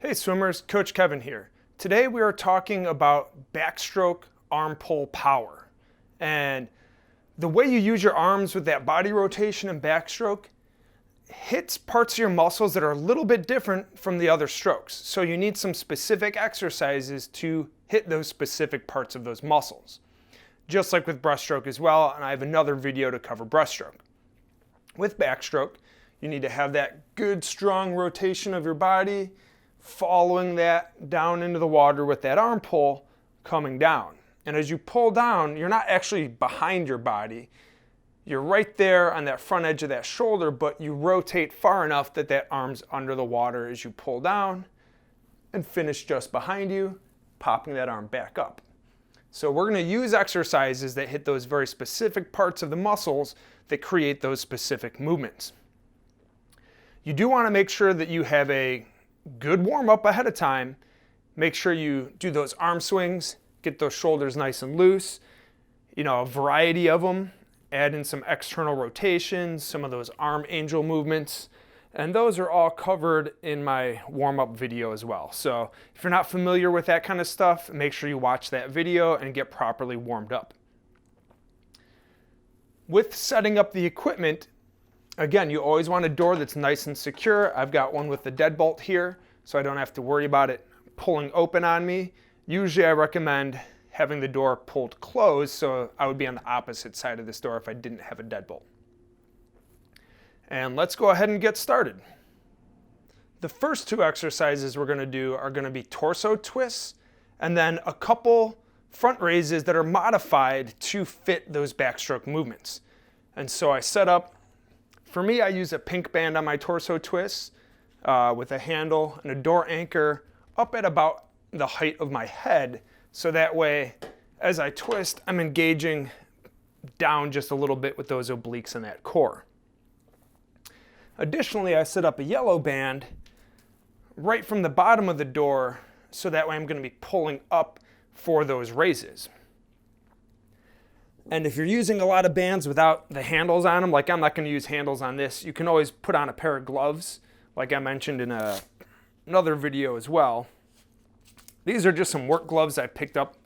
Hey swimmers, Coach Kevin here. Today we are talking about backstroke arm pull power. And the way you use your arms with that body rotation and backstroke hits parts of your muscles that are a little bit different from the other strokes. So you need some specific exercises to hit those specific parts of those muscles. Just like with breaststroke as well, and I have another video to cover breaststroke. With backstroke, you need to have that good strong rotation of your body, following that down into the water with that arm pull coming down. And as you pull down, you're not actually behind your body. You're right there on that front edge of that shoulder, but you rotate far enough that that arm's under the water as you pull down and finish just behind you, popping that arm back up. So we're going to use exercises that hit those very specific parts of the muscles that create those specific movements. You do want to make sure that you have a good warm-up ahead of time. Make sure you do those arm swings, get those shoulders nice and loose, a variety of them. Add in some external rotations, some of those arm angel movements, and those are all covered in my warm-up video as well. So if you're not familiar with that kind of stuff, make sure you watch that video and get properly warmed up. With setting up the equipment, again, you always want a door that's nice and secure. I've got one with the deadbolt here, so I don't have to worry about it pulling open on me. Usually I recommend having the door pulled closed, so I would be on the opposite side of this door if I didn't have a deadbolt. And let's go ahead and get started. The first two exercises we're going to do are going to be torso twists and then a couple front raises that are modified to fit those backstroke movements. And so I set up, for me, I use a pink band on my torso twists with a handle and a door anchor up at about the height of my head. So that way, as I twist, I'm engaging down just a little bit with those obliques and that core. Additionally, I set up a yellow band right from the bottom of the door, so that way I'm going to be pulling up for those raises. And if you're using a lot of bands without the handles on them, like I'm not going to use handles on this, you can always put on a pair of gloves, like I mentioned in another video as well. These are just some work gloves I picked up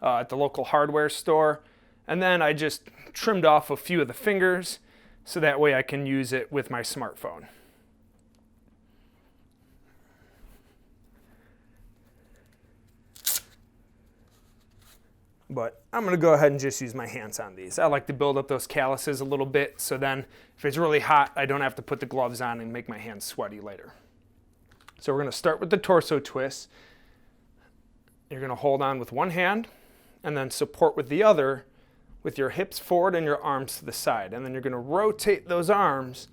at the local hardware store. And then I just trimmed off a few of the fingers so that way I can use it with my smartphone. But I'm going to go ahead and just use my hands on these. I like to build up those calluses a little bit, so then if it's really hot, I don't have to put the gloves on and make my hands sweaty later. So we're going to start with the torso twist. You're going to hold on with one hand and then support with the other with your hips forward and your arms to the side. And then you're going to rotate those arms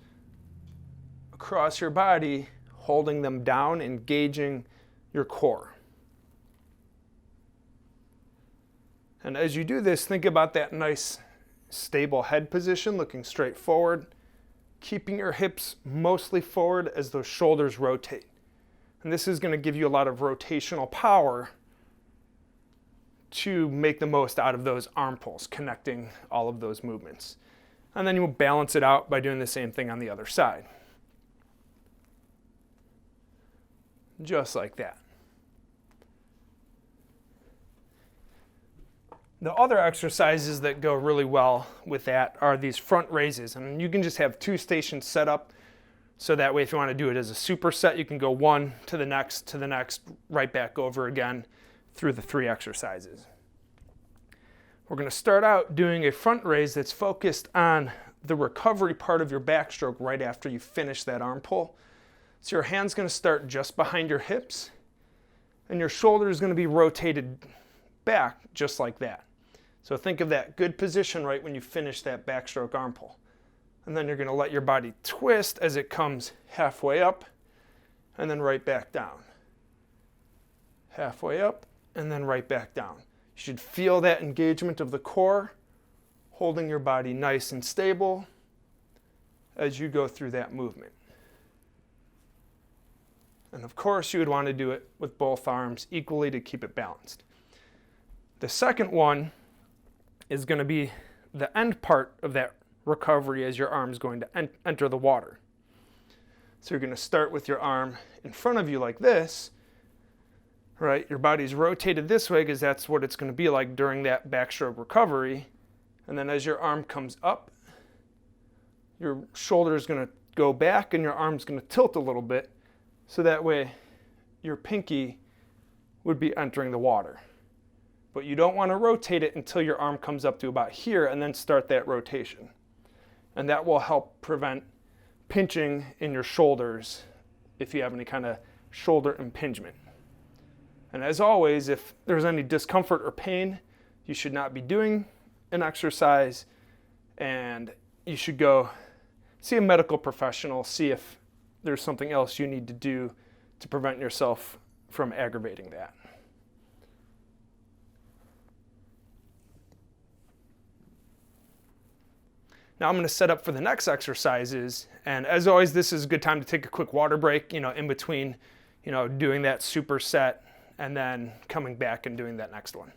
across your body, holding them down, engaging your core. And as you do this, think about that nice stable head position, looking straight forward, keeping your hips mostly forward as those shoulders rotate. And this is going to give you a lot of rotational power to make the most out of those arm pulls, connecting all of those movements. And then you will balance it out by doing the same thing on the other side. Just like that. The other exercises that go really well with that are these front raises. And you can just have two stations set up, so that way if you want to do it as a superset, you can go one to the next, right back over again through the three exercises. We're going to start out doing a front raise that's focused on the recovery part of your backstroke right after you finish that arm pull. So your hand's going to start just behind your hips, and your shoulder is going to be rotated back just like that. So think of that good position right when you finish that backstroke arm pull. And then you're going to let your body twist as it comes halfway up and then right back down. Halfway up and then right back down. You should feel that engagement of the core, holding your body nice and stable as you go through that movement. And of course, you would want to do it with both arms equally to keep it balanced. The second one is going to be the end part of that recovery as your arm is going to enter the water. So you're going to start with your arm in front of you like this, right? Your body's rotated this way because that's what it's going to be like during that backstroke recovery. And then as your arm comes up, your shoulder is going to go back and your arm's going to tilt a little bit. So that way your pinky would be entering the water. But you don't want to rotate it until your arm comes up to about here and then start that rotation. And that will help prevent pinching in your shoulders if you have any kind of shoulder impingement. And as always, if there's any discomfort or pain, you should not be doing an exercise, and you should go see a medical professional, see if there's something else you need to do to prevent yourself from aggravating that. Now I'm going to set up for the next exercises, and as always, this is a good time to take a quick water break, in between, doing that superset and then coming back and doing that next one.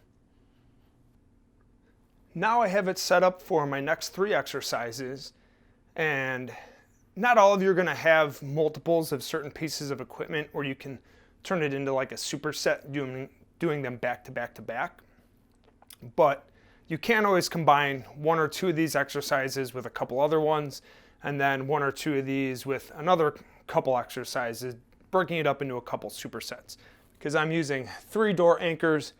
Now I have it set up for my next 3 exercises, and not all of you are going to have multiples of certain pieces of equipment where you can turn it into like a superset, doing them back to back to back. But you can always combine 1 or 2 of these exercises with a couple other ones, and then 1 or 2 of these with another couple exercises, breaking it up into a couple supersets. Because I'm using 3 door anchors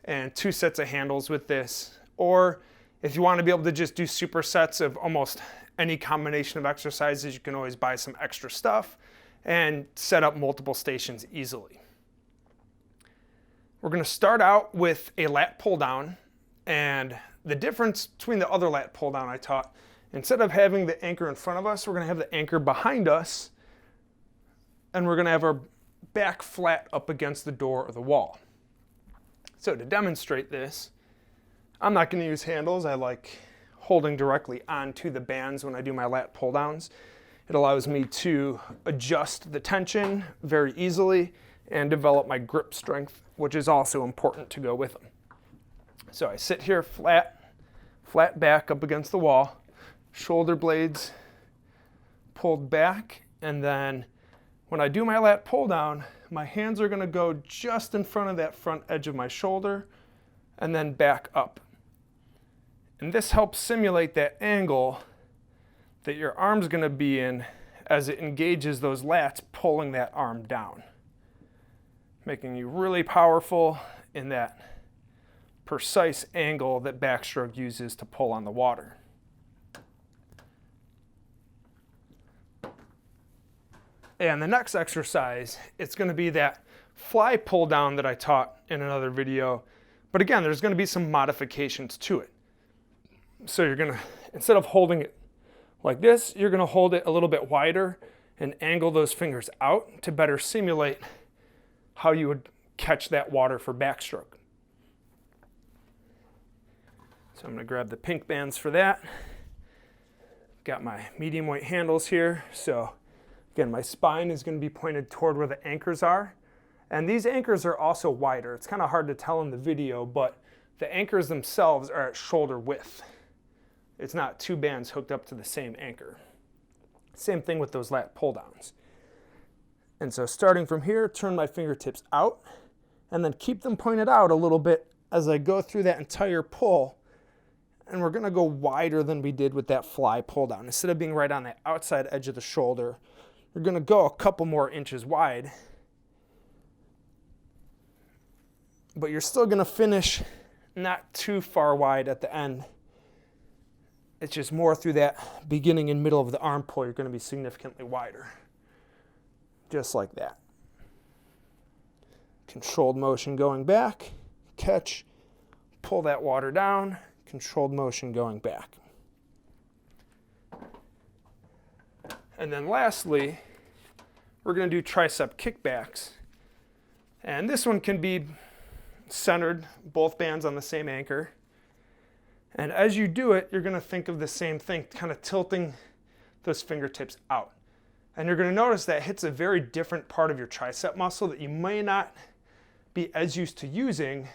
and 2 sets of handles with this. Or if you want to be able to just do supersets of almost any combination of exercises, you can always buy some extra stuff and set up multiple stations easily. We're going to start out with a lat pull down. And the difference between the other lat pull down I taught, instead of having the anchor in front of us, we're going to have the anchor behind us, and we're going to have our back flat up against the door or the wall. So to demonstrate this, I'm not going to use handles. I like holding directly onto the bands when I do my lat pull downs. It allows me to adjust the tension very easily and develop my grip strength, which is also important to go with them. So I sit here flat back up against the wall, shoulder blades pulled back, and then when I do my lat pull down, my hands are going to go just in front of that front edge of my shoulder and then back up. And this helps simulate that angle that your arm's going to be in as it engages those lats pulling that arm down, making you really powerful in that precise angle that backstroke uses to pull on the water. And the next exercise, it's going to be that fly pull down that I taught in another video. But again, there's going to be some modifications to it. So you're going to, instead of holding it like this, you're going to hold it a little bit wider and angle those fingers out to better simulate how you would catch that water for backstroke. So I'm going to grab the pink bands for that. Got my medium weight handles here. So again, my spine is going to be pointed toward where the anchors are. And these anchors are also wider. It's kind of hard to tell in the video, but the anchors themselves are at shoulder width. It's not 2 bands hooked up to the same anchor. Same thing with those lat pull downs. And so starting from here, turn my fingertips out and then keep them pointed out a little bit as I go through that entire pull. And we're going to go wider than we did with that fly pull down. Instead of being right on the outside edge of the shoulder, we're going to go a couple more inches wide. But you're still going to finish not too far wide at the end. It's just more through that beginning and middle of the arm pull, you're going to be significantly wider. Just like that. Controlled motion going back, catch, pull that water down, controlled motion going back. And then lastly, we're going to do tricep kickbacks. And this one can be centered, both bands on the same anchor. And as you do it, you're going to think of the same thing, kind of tilting those fingertips out. And you're going to notice that hits a very different part of your tricep muscle that you may not be as used to using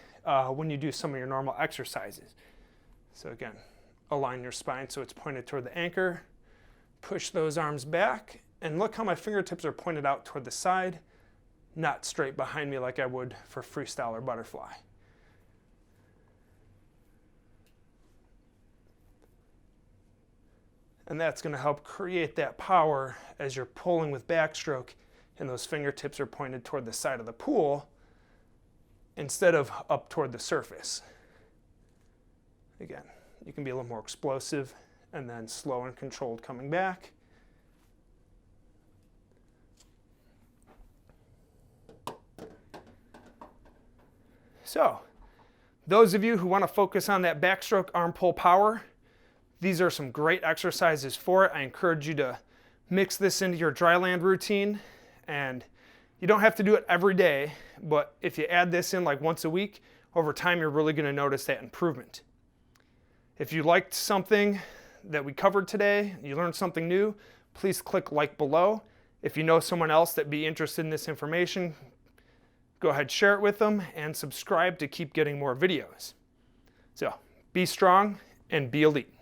when you do some of your normal exercises. So again, align your spine so it's pointed toward the anchor. Push those arms back. And look how my fingertips are pointed out toward the side. not straight behind me like I would for freestyle or butterfly. And that's going to help create that power as you're pulling with backstroke and those fingertips are pointed toward the side of the pool instead of up toward the surface. Again, you can be a little more explosive and then slow and controlled coming back. So, those of you who want to focus on that backstroke arm pull power, these are some great exercises for it. I encourage you to mix this into your dry land routine, and you don't have to do it every day, but if you add this in like once a week, over time you're really going to notice that improvement. If you liked something that we covered today, you learned something new, please click like below. If you know someone else that'd be interested in this information, go ahead, share it with them, and subscribe to keep getting more videos. So, be strong and be elite.